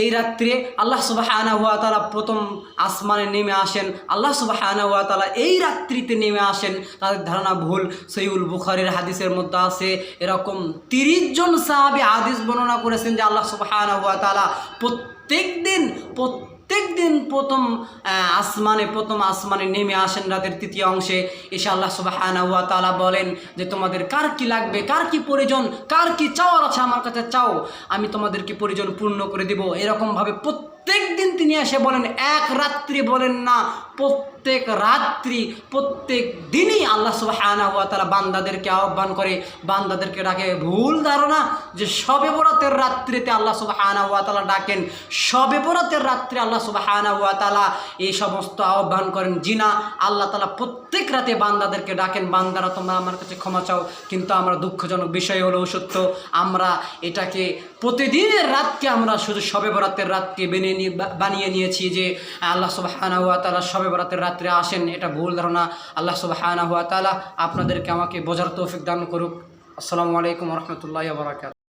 এই রাত্রে আল্লাহ সুবহানাহু ওয়া তাআলা প্রথম আসমানে নেমে আসেন। আল্লাহ সুবহানাহু ওয়া তাআলা এই রাত্রিতে নেমে আসেন, তাদের ধারণা ভুল। সহিহুল বুখারীর হাদিসের মধ্যে আছে এরকম 30 জন সাহাবী হাদিস বর্ণনা করেছেন যে আল্লাহ সুবহানাহু ওয়া তাআলা প্রত্যেক দিন প্রথম আসমানে নেমে আসেন রাতের তৃতীয় অংশে। এসে আল্লাহ সুবহানাহু ওয়া তাআলা বলেন যে তোমাদের কার কি লাগবে, কার কি প্রয়োজন, কার কি চাওয়ার আছে আমার কাছে চাও, আমি তোমাদেরকে প্রয়োজন পূর্ণ করে দিব। এরকমভাবে প্রত্যেক দিন তিনি এসে বলেন, এক রাত্রি বলেন না, প্রত্যেক রাত্রি প্রত্যেক দিনই আল্লাহ সুবহানাহু ওয়া তাআলা বান্দাদেরকে আহ্বান করে, বান্দাদেরকে ডাকে। ভুল ধারণা যে শবে বরাতের রাত্রিতে আল্লাহ সুবহানাহু ওয়া তাআলা ডাকেন, শবে বরাতের রাত্রে আল্লাহ সুবহানাহু ওয়া তাআলা এই সমস্ত আহ্বান করেন। জিনা, আল্লাহ তাআলা প্রত্যেক রাতে বান্দাদেরকে ডাকেন, বান্দারা তোমরা আমার কাছে ক্ষমা চাও। কিন্তু আমরা দুঃখজনক বিষয় হলো সত্য, আমরা এটাকে প্রতিদিনের রাতকে আমরা শুধু শবে বরাতের রাতকে বানিয়ে নিয়েছি যে আল্লাহ সুবহানাহু ওয়া তাআলা শবে বরাতের রাত্রে আসেন। এটা ভুল ধারণা। আল্লাহ সুবহানাহু ওয়া তাআলা আপনাদেরকে আমাকে বোঝার তৌফিক দান করুক। আসসালামু আলাইকুম ওয়া রাহমাতুল্লাহি ওয়া বারাকাতুহু।